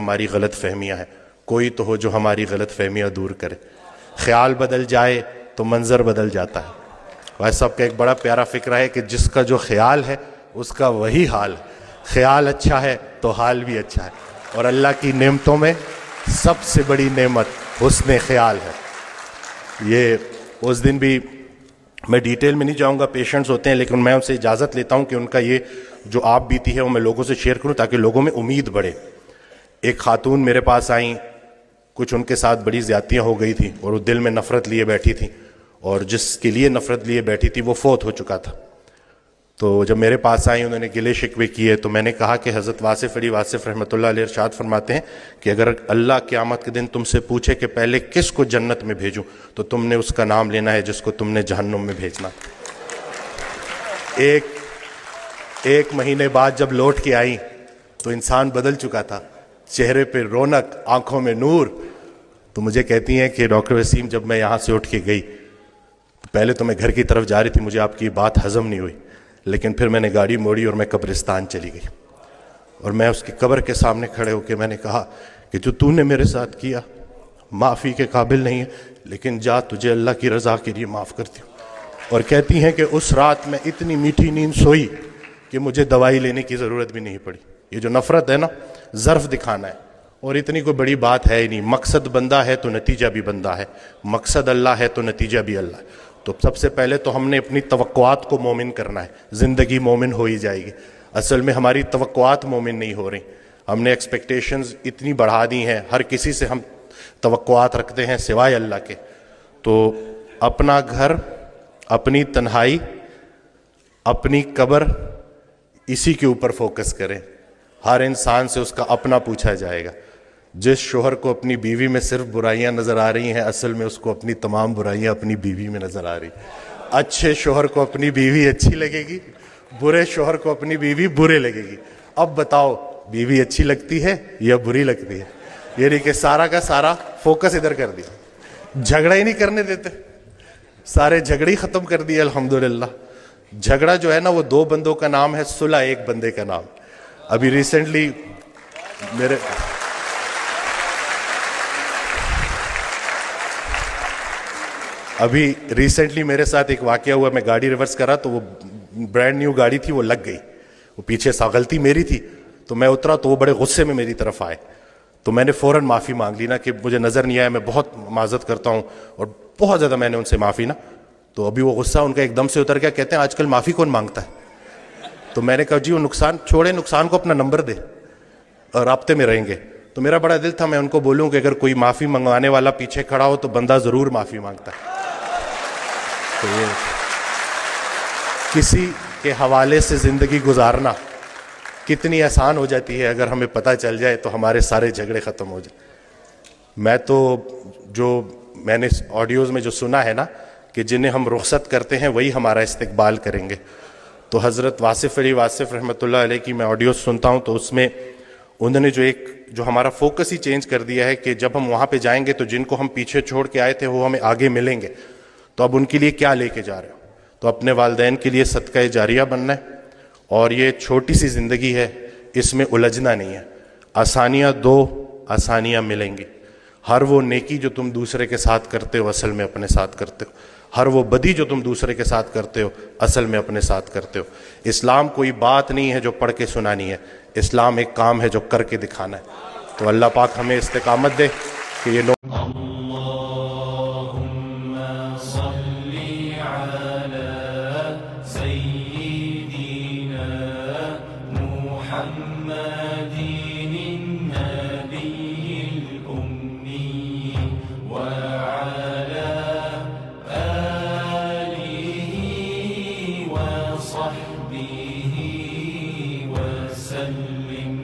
ہماری غلط فہمیاں ہیں، کوئی تو ہو جو ہماری غلط فہمیاں دور کرے۔ خیال بدل جائے تو منظر بدل جاتا ہے۔ بھائی صاحب کا ایک بڑا پیارا فکرہ ہے کہ جس کا جو خیال ہے اس کا وہی حال ہے۔ خیال اچھا ہے تو حال بھی اچھا ہے، اور اللہ کی نعمتوں میں سب سے بڑی نعمت حسن خیال ہے۔ یہ اس دن بھی میں ڈیٹیل میں نہیں جاؤں گا، پیشنٹس ہوتے ہیں، لیکن میں ان سے اجازت لیتا ہوں کہ ان کا یہ جو آپ بیتی ہے وہ میں لوگوں سے شیئر کروں تاکہ لوگوں میں امید بڑھے۔ ایک خاتون میرے پاس آئیں، کچھ ان کے ساتھ بڑی زیادتیاں ہو گئی تھیں اور وہ دل میں نفرت لیے بیٹھی تھیں، اور جس کے لیے نفرت لیے بیٹھی تھی وہ فوت ہو چکا تھا۔ تو جب میرے پاس آئیں انہوں نے گلے شکوے کیے، تو میں نے کہا کہ حضرت واصف علی واصف رحمۃ اللہ علیہ ارشاد فرماتے ہیں کہ اگر اللہ قیامت کے دن تم سے پوچھے کہ پہلے کس کو جنت میں بھیجوں تو تم نے اس کا نام لینا ہے جس کو تم نے جہنم میں بھیجنا۔ ایک مہینے بعد جب لوٹ کے آئیں تو انسان بدل چکا تھا، چہرے پہ رونق، آنکھوں میں نور۔ تو مجھے کہتی ہیں کہ ڈاکٹر وسیم جب میں یہاں سے اٹھ کے گئی پہلے تو میں گھر کی طرف جا رہی تھی، مجھے آپ کی بات ہضم نہیں ہوئی، لیکن پھر میں نے گاڑی موڑی اور میں قبرستان چلی گئی، اور میں اس کی قبر کے سامنے کھڑے ہو کے میں نے کہا کہ جو تو نے میرے ساتھ کیا معافی کے قابل نہیں ہے، لیکن جا تجھے اللہ کی رضا کے لیے معاف کرتی ہوں۔ اور کہتی ہیں کہ اس رات میں اتنی میٹھی نیند سوئی کہ مجھے دوائی لینے کی ضرورت بھی نہیں پڑی۔ یہ جو نفرت ہے نا، ظرف دکھانا ہے، اور اتنی کوئی بڑی بات ہے ہی نہیں۔ مقصد بندہ ہے تو نتیجہ بھی بندہ ہے، مقصد اللہ ہے تو نتیجہ بھی اللہ ہے۔ تو سب سے پہلے تو ہم نے اپنی توقعات کو مومن کرنا ہے، زندگی مومن ہو ہی جائے گی۔ اصل میں ہماری توقعات مومن نہیں ہو رہی، ہم نے ایکسپیکٹیشنز اتنی بڑھا دی ہیں، ہر کسی سے ہم توقعات رکھتے ہیں سوائے اللہ کے۔ تو اپنا گھر، اپنی تنہائی، اپنی قبر، اسی کے اوپر فوکس کریں۔ ہر انسان سے اس کا اپنا پوچھا جائے گا۔ جس شوہر کو اپنی بیوی میں صرف برائیاں نظر آ رہی ہیں، اصل میں اس کو اپنی تمام برائیاں اپنی بیوی میں نظر آ رہی ہیں۔ اچھے شوہر کو اپنی بیوی اچھی لگے گی، برے شوہر کو اپنی بیوی برے لگے گی۔ اب بتاؤ بیوی اچھی لگتی ہے یا بری لگتی ہے؟ یہ نہیں کہ سارا کا سارا فوکس ادھر کر دیا، جھگڑا ہی نہیں کرنے دیتے، سارے جھگڑے ہی ختم کر دیے الحمدللہ۔ جھگڑا جو ہے نا وہ دو بندوں کا نام ہے، صلح ایک بندے کا نام۔ ابھی ریسنٹلی میرے ساتھ ایک واقعہ ہوا، میں گاڑی ریورس کرا تو وہ برانڈ نیو گاڑی تھی، وہ لگ گئی، وہ پیچھے سا غلطی میری تھی، تو میں اترا تو وہ بڑے غصے میں میری طرف آئے، تو میں نے فوراً معافی مانگ لی نا کہ مجھے نظر نہیں آیا، میں بہت معذرت کرتا ہوں، اور بہت زیادہ میں نے ان سے معافی نا۔ تو ابھی وہ غصہ ان کا ایک دم سے اتر گیا، کہتے ہیں آج کل معافی کون مانگتا ہے؟ تو میں نے کہا جی وہ نقصان چھوڑے، نقصان کو اپنا نمبر دے اور رابطے میں رہیں گے۔ تو میرا بڑا دل تھا میں ان کو بولوں کہ اگر کوئی معافی منگوانے والا پیچھے کھڑا ہو تو بندہ ضرور معافی مانگتا ہے۔ تو یہ کسی کے حوالے سے زندگی گزارنا کتنی آسان ہو جاتی ہے، اگر ہمیں پتہ چل جائے تو ہمارے سارے جھگڑے ختم ہو جائیں۔ میں تو جو میں نے آڈیوز میں جو سنا ہے نا کہ جنہیں ہم رخصت کرتے ہیں وہی ہمارا استقبال کریں گے، تو حضرت واصف علی واصف رحمۃ اللہ علیہ کی میں آڈیوز سنتا ہوں تو اس میں انہوں نے جو ہمارا فوکس ہی چینج کر دیا ہے کہ جب ہم وہاں پہ جائیں گے تو جن کو ہم پیچھے چھوڑ کے آئے تھے وہ ہمیں آگے ملیں گے، تو اب ان کے لیے کیا لے کے جا رہے ہو؟ تو اپنے والدین کے لیے صدقہ جاریہ بننا ہے، اور یہ چھوٹی سی زندگی ہے، اس میں الجھنا نہیں ہے۔ آسانیاں دو، آسانیاں ملیں گی۔ ہر وہ نیکی جو تم دوسرے کے ساتھ کرتے ہو اصل میں اپنے ساتھ کرتے ہو، ہر وہ بدی جو تم دوسرے کے ساتھ کرتے ہو اصل میں اپنے ساتھ کرتے ہو۔ اسلام کوئی بات نہیں ہے جو پڑھ کے سنانی ہے، اسلام ایک کام ہے جو کر کے دکھانا ہے۔ تو اللہ پاک ہمیں استقامت دے کہ یہ لوگ وصحبه وسلم۔